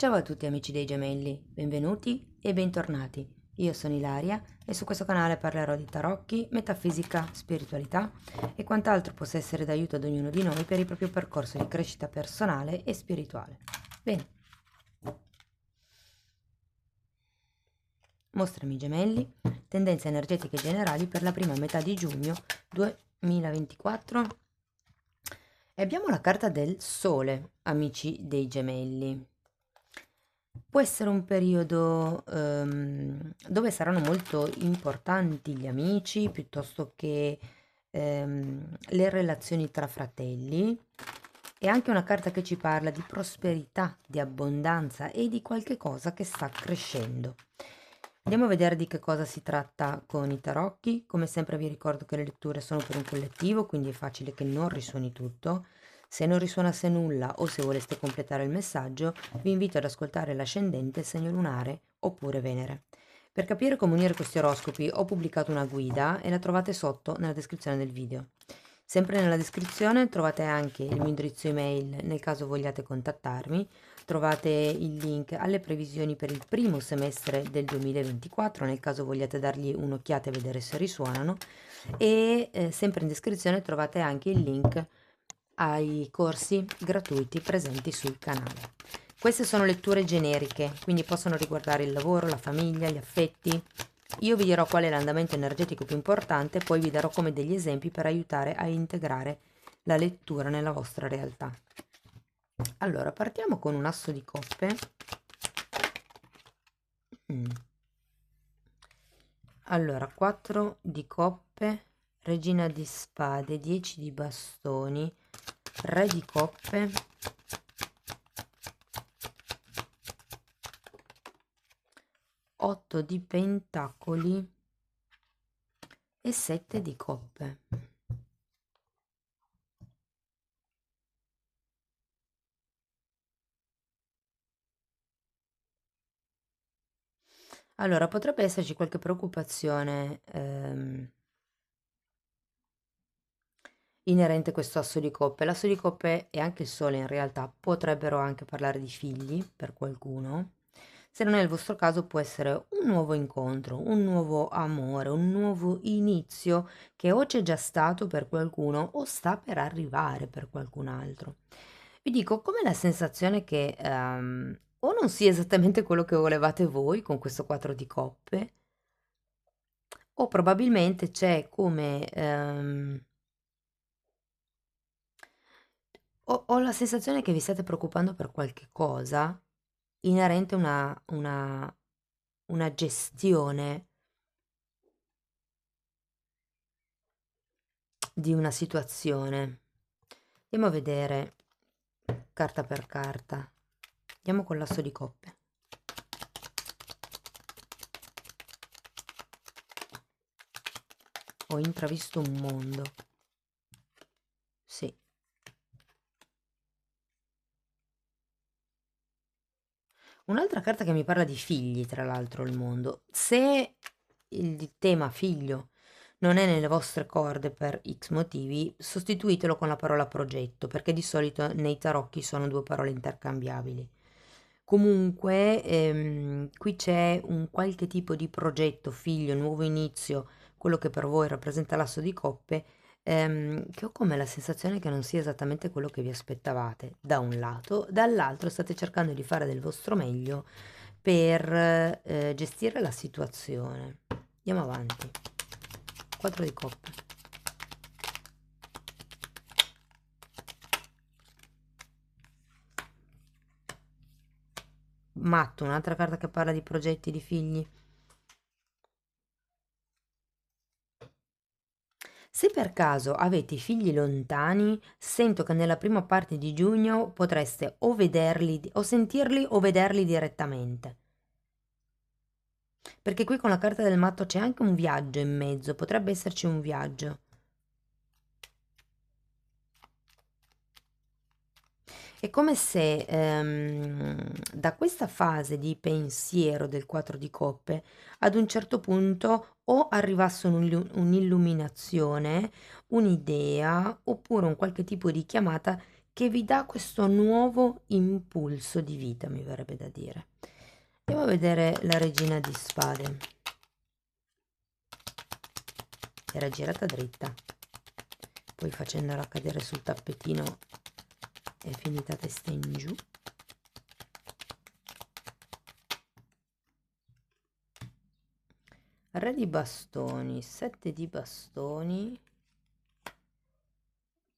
Ciao a tutti amici dei gemelli, benvenuti e bentornati. Io sono Ilaria e su questo canale parlerò di tarocchi, metafisica, spiritualità e quant'altro possa essere d'aiuto ad ognuno di noi per il proprio percorso di crescita personale e spirituale. Bene, mostrami gemelli, tendenze energetiche generali per la prima metà di giugno 2024 e abbiamo la carta del Sole, amici dei gemelli. Può essere un periodo dove saranno molto importanti gli amici piuttosto che le relazioni tra fratelli. È anche una carta che ci parla di prosperità, di abbondanza e di qualche cosa che sta crescendo. Andiamo a vedere di che cosa si tratta con i tarocchi. Come sempre vi ricordo che le letture sono per un collettivo, quindi è facile che non risuoni tutto. Se non risuonasse nulla o se voleste completare il messaggio, vi invito ad ascoltare l'ascendente, il segno lunare oppure Venere. Per capire come unire questi oroscopi ho pubblicato una guida e la trovate sotto nella descrizione del video. Sempre nella descrizione trovate anche il mio indirizzo email nel caso vogliate contattarmi, trovate il link alle previsioni per il primo semestre del 2024 nel caso vogliate dargli un'occhiata e vedere se risuonano e sempre in descrizione trovate anche il link ai corsi gratuiti presenti sul canale. Queste sono letture generiche, quindi possono riguardare il lavoro, la famiglia, gli affetti. Io vi dirò qual è l'andamento energetico più importante, poi vi darò come degli esempi per aiutare a integrare la lettura nella vostra realtà. Allora, partiamo con un asso di coppe. Allora, 4 di coppe, regina di spade, 10 di bastoni, re di coppe, 8 di pentacoli e 7 di coppe. Allora, potrebbe esserci qualche preoccupazione inerente a questo asso di coppe. L'asso di coppe e anche il sole in realtà potrebbero anche parlare di figli per qualcuno. Se non è il vostro caso può essere un nuovo incontro, un nuovo amore, un nuovo inizio che o c'è già stato per qualcuno o sta per arrivare per qualcun altro. Vi dico, come la sensazione che o non sia esattamente quello che volevate voi con questo 4 di coppe, o probabilmente c'è come ho la sensazione che vi state preoccupando per qualche cosa inerente a una gestione di una situazione. Andiamo a vedere carta per carta. Andiamo con l'asso di coppe. Ho intravisto un mondo. Sì. Un'altra carta che mi parla di figli, tra l'altro, il mondo. Se il tema figlio non è nelle vostre corde per X motivi, sostituitelo con la parola progetto, perché di solito nei tarocchi sono due parole intercambiabili. Comunque, qui c'è un qualche tipo di progetto, figlio, nuovo inizio, quello che per voi rappresenta l'asso di coppe, che ho come la sensazione che non sia esattamente quello che vi aspettavate, da un lato, dall'altro state cercando di fare del vostro meglio per gestire la situazione. Andiamo avanti. 4 di coppe. Matto, un'altra carta che parla di progetti, di figli. Se per caso avete figli lontani, sento che nella prima parte di giugno potreste o vederli o sentirli o vederli direttamente. Perché qui con la carta del matto c'è anche un viaggio in mezzo, potrebbe esserci un viaggio. È come se da questa fase di pensiero del 4 di coppe ad un certo punto o arrivasse un'illuminazione, un'idea oppure un qualche tipo di chiamata che vi dà questo nuovo impulso di vita, mi verrebbe da dire. Andiamo a vedere la regina di spade. Era girata dritta, poi facendola cadere sul tappetino è finita testa in giù. Re di bastoni, 7 di bastoni,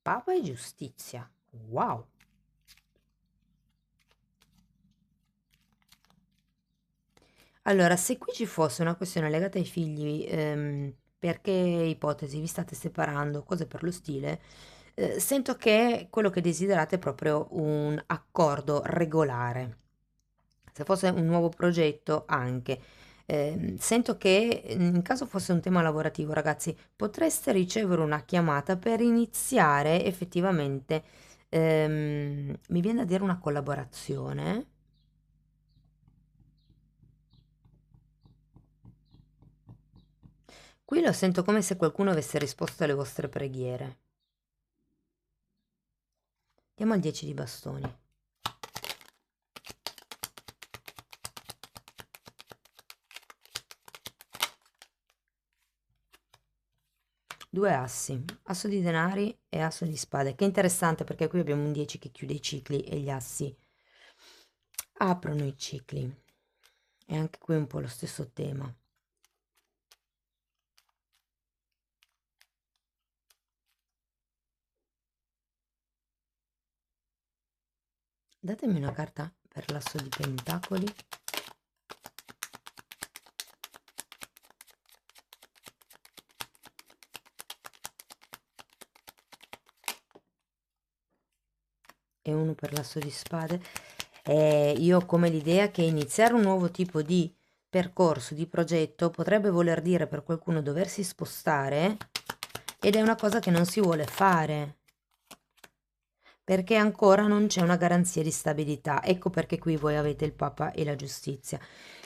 papa e giustizia. Wow! Allora, se qui ci fosse una questione legata ai figli, perché ipotesi vi state separando, cose per lo stile, sento che quello che desiderate è proprio un accordo regolare. Se fosse un nuovo progetto anche. Sento che in caso fosse un tema lavorativo, ragazzi, potreste ricevere una chiamata per iniziare effettivamente, mi viene da dire una collaborazione. Qui lo sento come se qualcuno avesse risposto alle vostre preghiere. Andiamo al 10 di bastoni. Due assi, asso di denari e asso di spade, che è interessante perché qui abbiamo un 10 che chiude i cicli e gli assi aprono i cicli. E anche qui un po' lo stesso tema. Datemi una carta per l'asso di pentacoli. E uno per l'asso di spade. Io ho come l'idea che iniziare un nuovo tipo di percorso, di progetto, potrebbe voler dire per qualcuno doversi spostare, ed è una cosa che non si vuole fare, perché ancora non c'è una garanzia di stabilità. Ecco perché qui voi avete il Papa e la giustizia.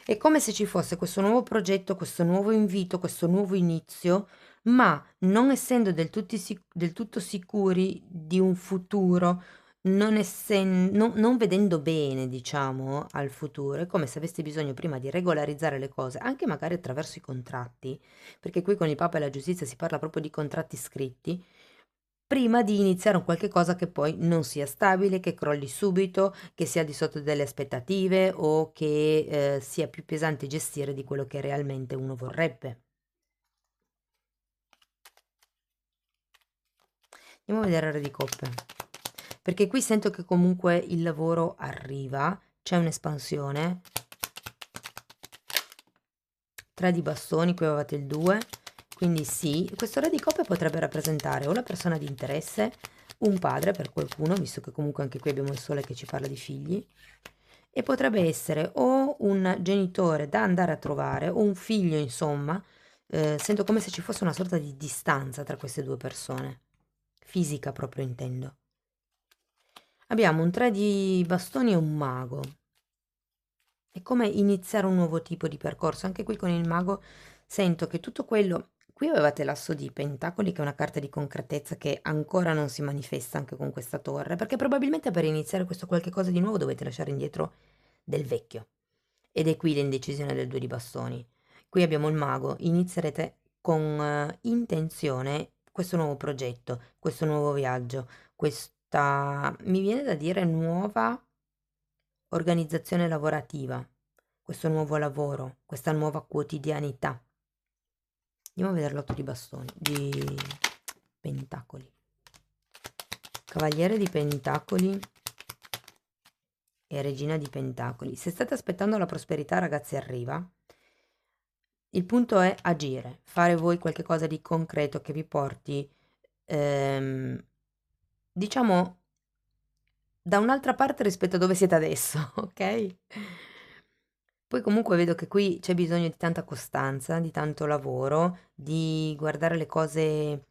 È come se ci fosse questo nuovo progetto, questo nuovo invito, questo nuovo inizio, ma non essendo del tutto sicuri di un futuro, non vedendo bene, diciamo, al futuro, è come se aveste bisogno prima di regolarizzare le cose, anche magari attraverso i contratti, perché qui con il Papa e la giustizia si parla proprio di contratti scritti, prima di iniziare un qualche cosa che poi non sia stabile, che crolli subito, che sia di sotto delle aspettative o che sia più pesante gestire di quello che realmente uno vorrebbe. Andiamo a vedere il Re di Coppe, perché qui sento che comunque il lavoro arriva, c'è un'espansione. 3 di bastoni, qui avevate il 2, quindi sì, questo Re di Coppe potrebbe rappresentare o la persona di interesse, un padre per qualcuno, visto che comunque anche qui abbiamo il Sole che ci parla di figli, e potrebbe essere o un genitore da andare a trovare o un figlio, insomma. Sento come se ci fosse una sorta di distanza tra queste due persone, fisica proprio intendo. Abbiamo un 3 di bastoni e un mago. È come iniziare un nuovo tipo di percorso. Anche qui con il mago sento che tutto quello... Qui avevate l'asso di pentacoli, che è una carta di concretezza che ancora non si manifesta anche con questa torre, perché probabilmente per iniziare questo qualche cosa di nuovo dovete lasciare indietro del vecchio. Ed è qui l'indecisione del 2 di bastoni. Qui abbiamo il mago, inizierete con intenzione questo nuovo progetto, questo nuovo viaggio, questa, mi viene da dire, nuova organizzazione lavorativa, questo nuovo lavoro, questa nuova quotidianità. Andiamo a vedere l'otto di bastoni, di pentacoli. Cavaliere di pentacoli e regina di pentacoli. Se state aspettando la prosperità, ragazzi, arriva. Il punto è agire, fare voi qualche cosa di concreto che vi porti, diciamo, da un'altra parte rispetto a dove siete adesso, ok? Poi comunque vedo che qui c'è bisogno di tanta costanza, di tanto lavoro, di guardare le cose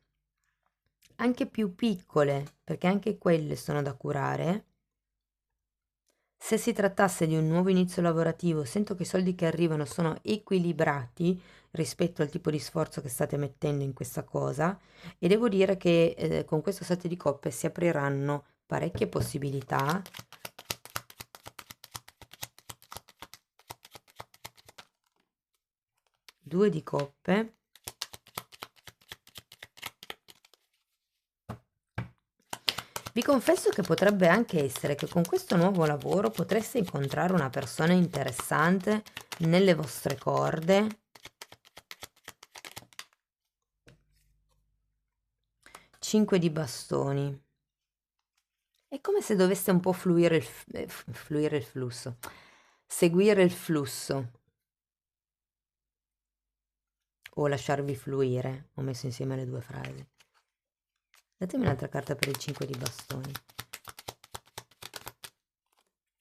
anche più piccole, perché anche quelle sono da curare. Se si trattasse di un nuovo inizio lavorativo, sento che i soldi che arrivano sono equilibrati rispetto al tipo di sforzo che state mettendo in questa cosa, e devo dire che con questo 7 di coppe si apriranno parecchie possibilità. Due di coppe. Vi confesso che potrebbe anche essere che con questo nuovo lavoro potreste incontrare una persona interessante nelle vostre corde. 5 di bastoni. È come se dovesse un po' fluire il flusso, seguire il flusso o lasciarvi fluire. Ho messo insieme le due frasi. Datemi un'altra carta per il 5 di bastoni.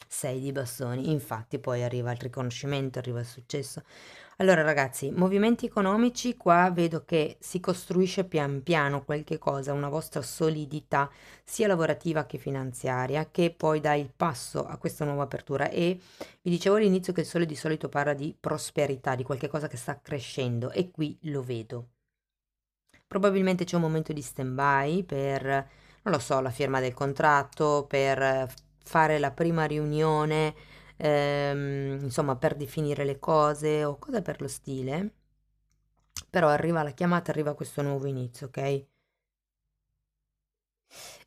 6 di bastoni, infatti poi arriva il riconoscimento, arriva il successo. Allora ragazzi, movimenti economici, qua vedo che si costruisce pian piano qualche cosa, una vostra solidità sia lavorativa che finanziaria, che poi dà il passo a questa nuova apertura. E vi dicevo all'inizio che il sole di solito parla di prosperità, di qualche cosa che sta crescendo, e qui lo vedo. Probabilmente c'è un momento di stand-by per, non lo so, la firma del contratto, per fare la prima riunione, insomma, per definire le cose o cose per lo stile. Però arriva la chiamata, arriva questo nuovo inizio, ok?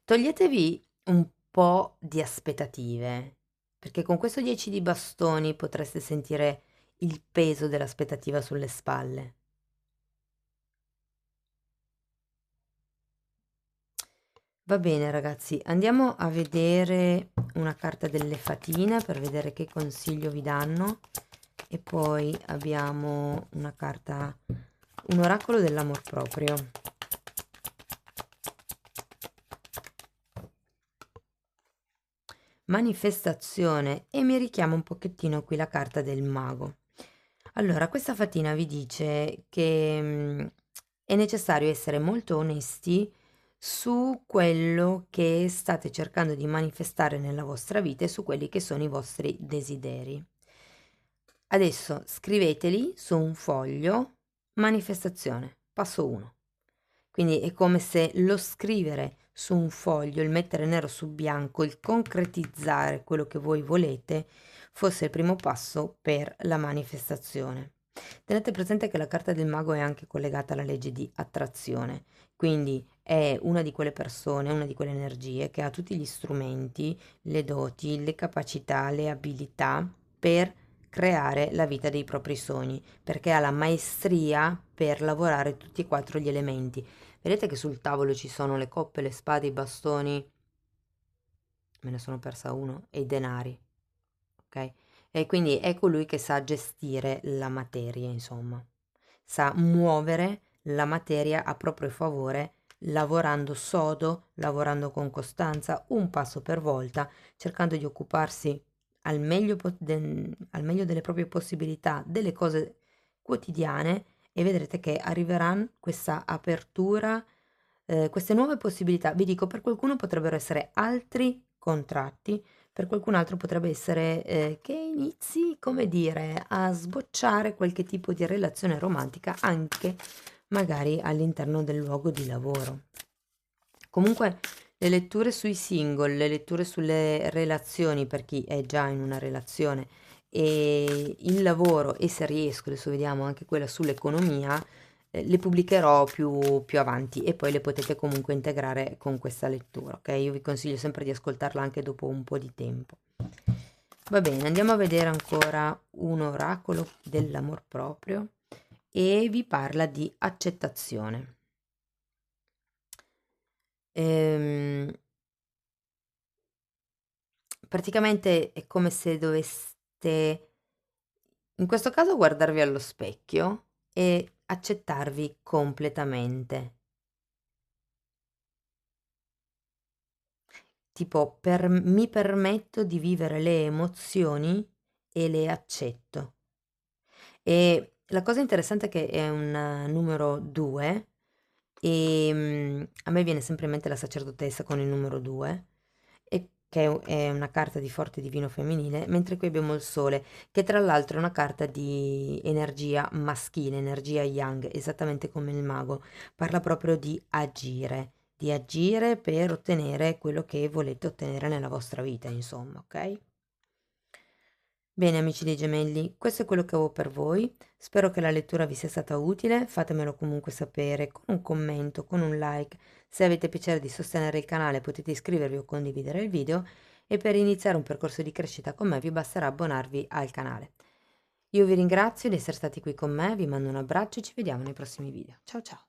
Toglietevi un po' di aspettative, perché con questo 10 di bastoni potreste sentire il peso dell'aspettativa sulle spalle. Va bene ragazzi, andiamo a vedere una carta delle fatine per vedere che consiglio vi danno, e poi abbiamo una carta, un oracolo dell'amor proprio. Manifestazione, e mi richiama un pochettino qui la carta del mago. Allora, questa fatina vi dice che è necessario essere molto onesti su quello che state cercando di manifestare nella vostra vita e su quelli che sono i vostri desideri. Adesso scriveteli su un foglio, manifestazione, passo 1. Quindi è come se lo scrivere su un foglio, il mettere nero su bianco, il concretizzare quello che voi volete, fosse il primo passo per la manifestazione. Tenete presente che la carta del mago è anche collegata alla legge di attrazione, quindi è una di quelle persone, una di quelle energie che ha tutti gli strumenti, le doti, le capacità, le abilità per creare la vita dei propri sogni, perché ha la maestria per lavorare tutti e quattro gli elementi. Vedete che sul tavolo ci sono le coppe, le spade, i bastoni, me ne sono persa uno, e i denari, ok? E quindi è colui che sa gestire la materia, insomma, sa muovere la materia a proprio favore, lavorando sodo, lavorando con costanza, un passo per volta, cercando di occuparsi al meglio, al meglio delle proprie possibilità, delle cose quotidiane, e vedrete che arriverà questa apertura, queste nuove possibilità. Vi dico, per qualcuno potrebbero essere altri contratti, per qualcun altro potrebbe essere che inizi, come dire, a sbocciare qualche tipo di relazione romantica anche magari all'interno del luogo di lavoro. Comunque le letture sui single, le letture sulle relazioni per chi è già in una relazione, e il lavoro, e se riesco, adesso vediamo anche quella sull'economia, le pubblicherò più avanti, e poi le potete comunque integrare con questa lettura, ok? Io vi consiglio sempre di ascoltarla anche dopo un po' di tempo. Va bene, andiamo a vedere ancora un oracolo dell'amor proprio, e vi parla di accettazione. Praticamente è come se doveste, in questo caso, guardarvi allo specchio e accettarvi completamente. Tipo, mi permetto di vivere le emozioni e le accetto. E la cosa interessante è che è un numero 2, e a me viene sempre in mente la sacerdotessa con il numero 2, e che è una carta di forte divino femminile, mentre qui abbiamo il sole, che tra l'altro è una carta di energia maschile, energia yang, esattamente come il mago, parla proprio di agire, di agire per ottenere quello che volete ottenere nella vostra vita, insomma, ok? Bene amici dei gemelli, questo è quello che avevo per voi, spero che la lettura vi sia stata utile, fatemelo comunque sapere con un commento, con un like, se avete piacere di sostenere il canale potete iscrivervi o condividere il video e per iniziare un percorso di crescita con me vi basterà abbonarvi al canale. Io vi ringrazio di essere stati qui con me, vi mando un abbraccio e ci vediamo nei prossimi video. Ciao ciao!